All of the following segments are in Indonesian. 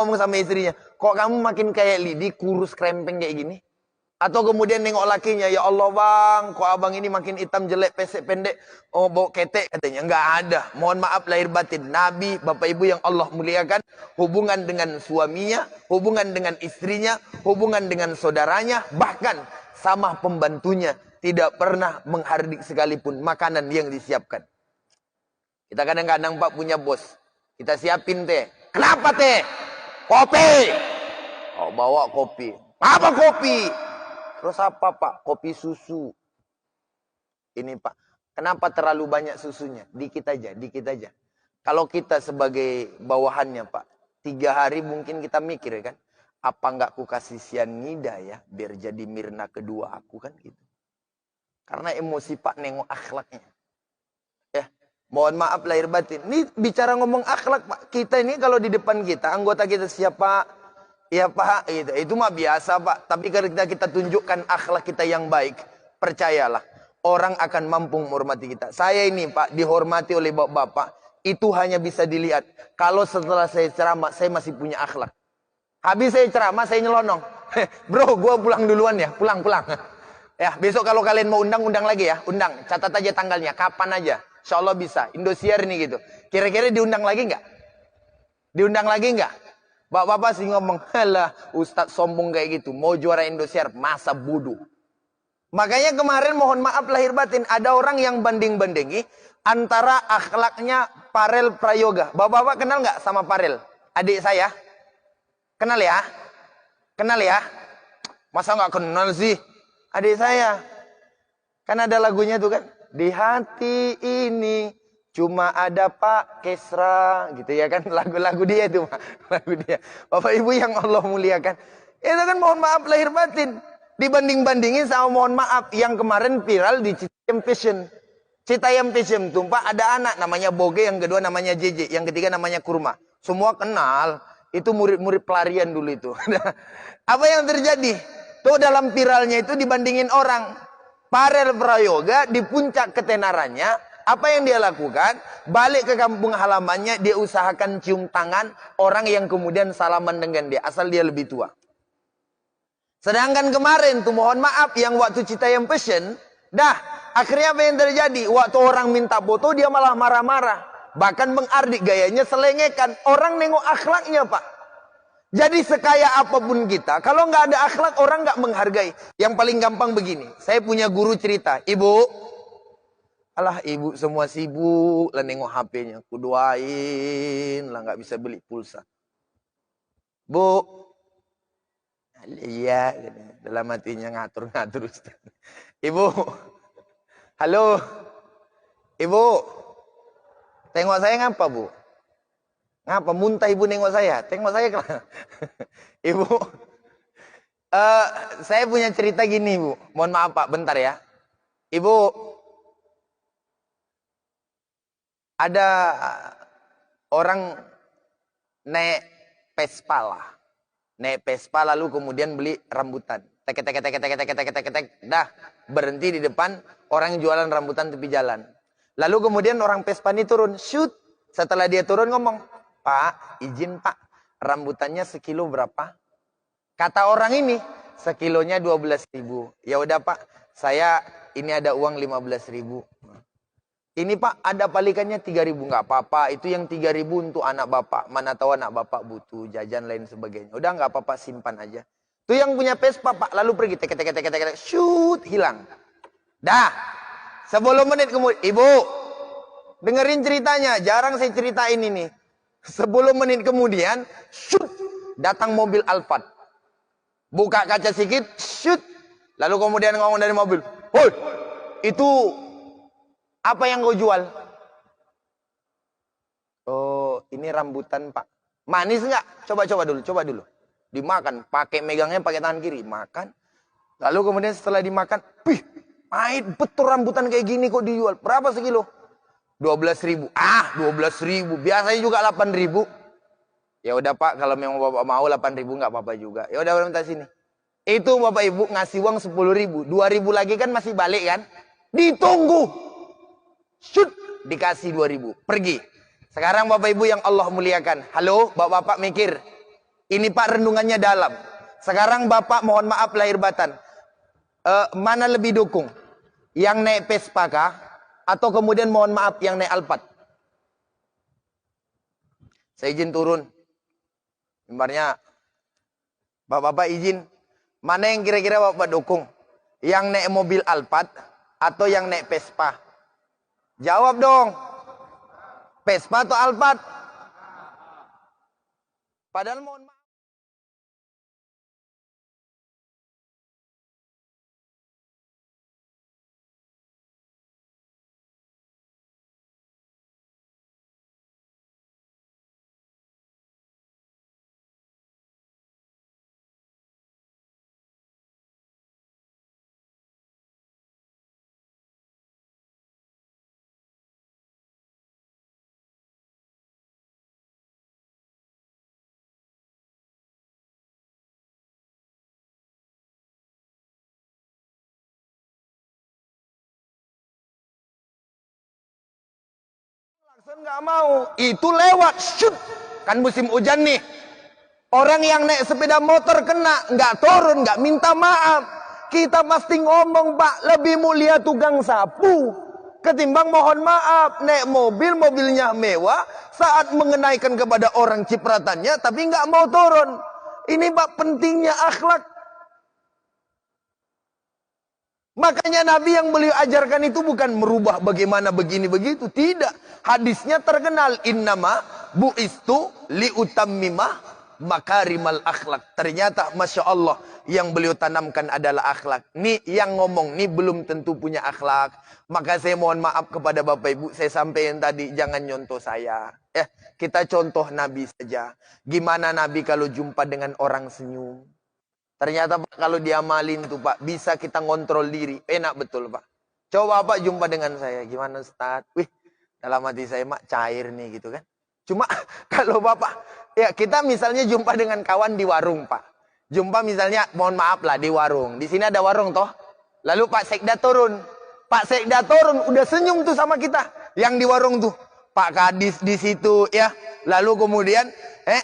ngomong sama istrinya, kok kamu makin kayak lidi, kurus krempeng kayak gini? Atau kemudian nengok lakinya, ya Allah bang, kok abang ini makin hitam jelek, pesek pendek, oh bau ketek katanya. Enggak ada. Mohon maaf lahir batin. Nabi, bapak ibu yang Allah muliakan, hubungan dengan suaminya, hubungan dengan istrinya, hubungan dengan saudaranya, bahkan sama pembantunya, tidak pernah menghardik sekalipun makanan yang disiapkan. Kita kadang-kadang Pak punya bos, kita siapin teh. Kenapa teh? Kopi. Oh bawa kopi. Apa kopi? Terus apa Pak? Kopi susu. Ini Pak, kenapa terlalu banyak susunya? Dikit aja, dikit aja. Kalau kita sebagai bawahannya Pak, 3 hari mungkin kita mikir ya kan, apa nggak ku kasih sianida ya, biar jadi Mirna kedua aku kan gitu. Karena emosi Pak nengok akhlaknya. Ya, mohon maaf lahir batin. Ini bicara ngomong akhlak Pak, kita ini kalau di depan kita, anggota kita siapa? Ya Pak, itu mah biasa Pak. Tapi ketika kita tunjukkan akhlak kita yang baik, percayalah, orang akan mampu menghormati kita. Saya ini Pak, dihormati oleh bapak-bapak, itu hanya bisa dilihat kalau setelah saya ceramah, saya masih punya akhlak. Habis saya ceramah, saya nyelonong. Bro, gue pulang duluan ya, pulang. Ya, besok kalau kalian mau undang lagi ya, undang. Catat aja tanggalnya, kapan aja. Insya Allah bisa. Indosiar nih gitu. Kira-kira diundang lagi nggak? Diundang lagi nggak? Bapak-bapak sih ngomong, halah Ustadz sombong kayak gitu, mau juara Indosiar, masa bodoh. Makanya kemarin mohon maaf lahir batin, ada orang yang banding-bandingi antara akhlaknya Parel Prayoga. Bapak-bapak kenal nggak sama Parel? Adik saya? Kenal ya? Kenal ya? Masa nggak kenal sih? Adik saya. Kan ada lagunya tuh kan? Di hati ini cuma ada Pak Kesra gitu ya kan, lagu-lagu dia itu lagu dia. Bapak Ibu yang Allah muliakan, itu kan mohon maaf lahir batin dibanding-bandingin sama mohon maaf yang kemarin viral di Citayam Fashion. Citayam Fashion tuh Pak, ada anak namanya Boge, yang kedua namanya JJ, yang ketiga namanya Kurma. Semua kenal, itu murid-murid pelarian dulu itu. Apa yang terjadi? Tuh dalam viralnya itu dibandingin orang. Parel Prayoga di puncak ketenarannya, apa yang dia lakukan? Balik ke kampung halamannya, dia usahakan cium tangan orang yang kemudian salaman dengan dia, asal dia lebih tua. Sedangkan kemarin tuh mohon maaf yang waktu Citayam Fashion, akhirnya apa yang terjadi? Waktu orang minta foto dia malah marah-marah, bahkan mengardik gayanya, selengekan. Orang nengok akhlaknya Pak. Jadi sekaya apapun kita, kalau nggak ada akhlak orang nggak menghargai. Yang paling gampang begini, saya punya guru cerita, ibu. Alah ibu semua sibuk lah nengok HP-nya. Kuduain lah nggak bisa beli pulsa. Bu. Iya. Dalam hatinya ngatur-ngatur. Ibu. Halo. Ibu. Tengok saya ngapa bu? Ngapa muntah ibu nengok saya? Tengok saya kenapa? Ibu. Saya punya cerita gini bu. Mohon maaf pak, bentar ya. Ibu. Ada orang naik Vespa lah. Naik Vespa lalu kemudian beli rambutan. Tek. Dah berhenti di depan orang yang jualan rambutan tepi jalan. Lalu kemudian orang Vespa ini turun. Shoot. Setelah dia turun ngomong, Pak, izin Pak, rambutannya sekilo berapa? Kata orang ini, sekilonya 12.000. Ya udah Pak, saya ini ada uang 15.000. Ini Pak, ada palikannya 3.000, nggak apa-apa. Itu yang 3.000 untuk anak bapak. Mana tahu anak bapak butuh jajan lain sebagainya. Udah nggak apa-apa, simpan aja. Itu yang punya Vespa Pak, lalu pergi tek, shoot, hilang. Dah, 10 menit kemudian, ibu, dengerin ceritanya. Jarang saya ceritain ini. 10 menit kemudian, shoot, datang mobil Alphard. Buka kaca sedikit, shoot. Lalu kemudian ngomong dari mobil, hoi, itu apa yang kau jual? Oh, ini rambutan Pak. Manis nggak? Coba dulu. Dimakan, megangnya pakai tangan kiri, makan. Lalu kemudian setelah dimakan, pahit betul rambutan kayak gini kok dijual. Berapa sekilo? 12.000. 12.000. Biasanya juga 8.000. Ya udah Pak, kalau memang Bapak mau 8.000 nggak apa-apa juga. Ya udah minta sini. Itu Bapak Ibu ngasih uang 10.000. 2.000 lagi kan masih balik kan? Ditunggu. Shoot, dikasih 2.000. Pergi. Sekarang Bapak Ibu yang Allah muliakan. Halo, Bapak-bapak mikir. Ini Pak renungannya dalam. Sekarang Bapak mohon maaf lahir batin. Mana lebih dukung? Yang naik Vespa kah? Atau kemudian mohon maaf yang naik Alphard? Saya izin turun. Mimbarnya Bapak-bapak izin. Mana yang kira-kira Bapak dukung? Yang naik mobil Alphard atau yang naik Vespa? Jawab dong. Vespa atau Alphard? Padahal mohon maaf. Nggak mau, itu lewat, shoot. Kan musim hujan nih. Orang yang naik sepeda motor kena, nggak turun, nggak minta maaf. Kita pasti ngomong, Pak, lebih mulia tukang sapu ketimbang mohon maaf naik mobil, mobilnya mewah, saat mengenaikan kepada orang cipratannya, tapi nggak mau turun. Ini Pak pentingnya akhlak. Makanya Nabi yang beliau ajarkan itu bukan merubah bagaimana begini begitu, tidak. Hadisnya terkenal, innama bu'istu liutammimah makarimal akhlak. Ternyata Masya Allah yang beliau tanamkan adalah akhlak. Nih yang ngomong nih belum tentu punya akhlak. Maka saya mohon maaf kepada Bapak Ibu, saya sampaikan tadi jangan nyontoh saya. Kita contoh Nabi saja. Gimana Nabi kalau jumpa dengan orang senyum? Ternyata Pak kalau diamalin tuh Pak, bisa kita ngontrol diri. Enak betul Pak. Coba Pak jumpa dengan saya. Gimana Ustaz? Wih, dalam hati saya Mak cair nih gitu kan. Cuma kalau Bapak, ya kita misalnya jumpa dengan kawan di warung Pak. Jumpa misalnya, mohon maaf lah di warung. Di sini ada warung toh. Lalu Pak Sekda turun. Pak Sekda turun, udah senyum tuh sama kita. Yang di warung tuh. Pak Kadis di situ ya. Lalu kemudian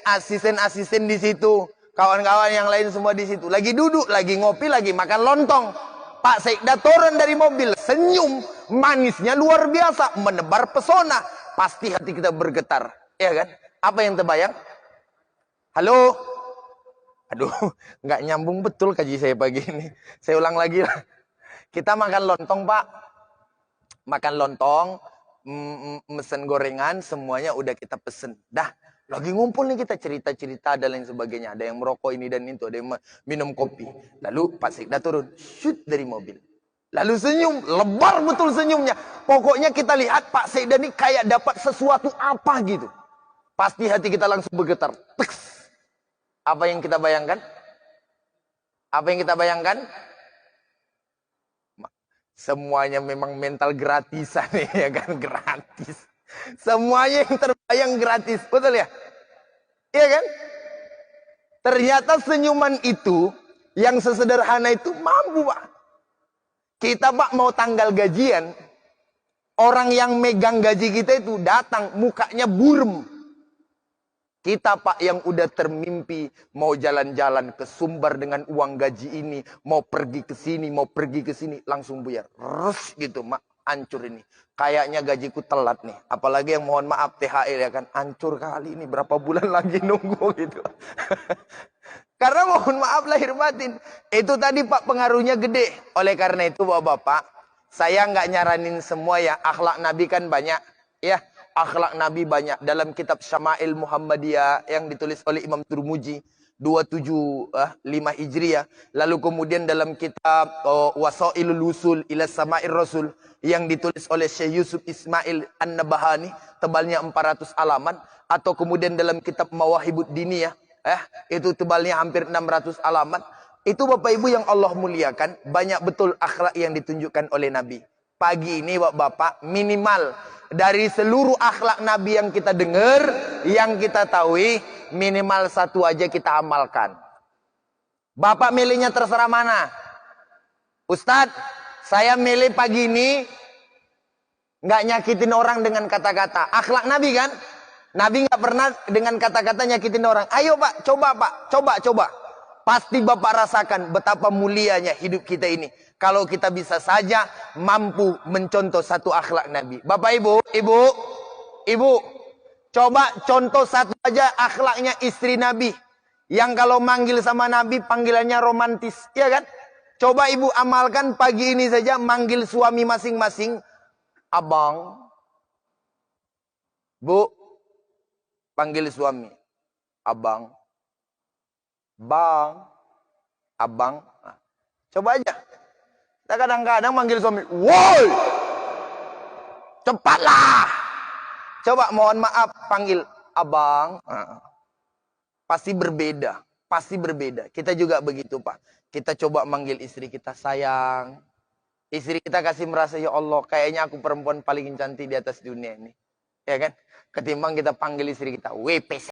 asisten-asisten di situ. Kawan-kawan yang lain semua di situ. Lagi duduk, lagi ngopi, lagi makan lontong. Pak Sekda turun dari mobil. Senyum. Manisnya luar biasa. Menebar pesona. Pasti hati kita bergetar. Ya kan? Apa yang terbayang? Halo? Aduh, nggak nyambung betul kaji saya pagi ini. Saya ulang lagi lah. Kita makan lontong Pak. Makan lontong. Mesen gorengan. Semuanya udah kita pesen. Dah. Lagi ngumpul nih kita cerita-cerita dan lain sebagainya. Ada yang merokok ini dan itu. Ada yang minum kopi. Lalu Pak Sekda turun. Shoot dari mobil. Lalu senyum. Lebar betul senyumnya. Pokoknya kita lihat Pak Sekda ini kayak dapat sesuatu apa gitu. Pasti hati kita langsung bergetar. Teks. Apa yang kita bayangkan? Apa yang kita bayangkan? Semuanya memang mental gratisan ya kan. Gratis. Semuanya yang terbayang gratis. Betul ya? Iya kan? Ternyata senyuman itu, yang sesederhana itu mampu Pak. Kita Pak mau tanggal gajian, orang yang megang gaji kita itu datang, mukanya burem. Kita Pak yang udah termimpi, mau jalan-jalan ke Sumbar dengan uang gaji ini, mau pergi ke sini, mau pergi ke sini, langsung buyar. Rus gitu Mak, hancur ini. Kayaknya gajiku telat nih. Apalagi yang mohon maaf THR ya kan. Hancur kali ini. Berapa bulan lagi nunggu gitu. Karena mohon maaf lahir batin. Itu tadi Pak pengaruhnya gede. Oleh karena itu Bapak-bapak. Saya nggak nyaranin semua ya. Akhlak Nabi kan banyak. Ya. Akhlak Nabi banyak. Dalam kitab Syama'il Muhammadiyah. Yang ditulis oleh Imam Turmuji. 275 Hijriah. Lalu kemudian dalam kitab Wasailul Wusul ila Sama'ir Rasul yang ditulis oleh Syekh Yusuf Ismail An-Nabahani, tebalnya 400 halaman, atau kemudian dalam kitab Mawahibud Diniyah, itu tebalnya hampir 600 halaman. Itu Bapak Ibu yang Allah muliakan, banyak betul akhlak yang ditunjukkan oleh Nabi. Pagi ini Bapak, minimal dari seluruh akhlak Nabi yang kita dengar, yang kita tahu, minimal satu aja kita amalkan. Bapak milihnya terserah mana. Ustadz, saya milih pagi ini nggak nyakitin orang dengan kata-kata. Akhlak Nabi kan? Nabi nggak pernah dengan kata-kata nyakitin orang. Ayo pak, coba pak, coba. Pasti bapak rasakan betapa mulianya hidup kita ini. Kalau kita bisa saja mampu mencontoh satu akhlak Nabi. Bapak ibu, coba contoh satu aja akhlaknya istri Nabi. Yang kalau manggil sama Nabi panggilannya romantis, ya kan? Coba ibu amalkan pagi ini saja manggil suami masing-masing. Abang. Bu, panggil suami. Abang. Bang. Abang. Nah, coba aja. Kita kadang-kadang manggil suami. Woi. Cepatlah. Coba mohon maaf panggil abang. Nah, pasti berbeda. Pasti berbeda. Kita juga begitu pak. Kita coba manggil istri kita sayang. Istri kita kasih merasa ya Allah. Kayaknya aku perempuan paling cantik di atas dunia ini. Ya kan? Ketimbang kita panggil istri kita WPC.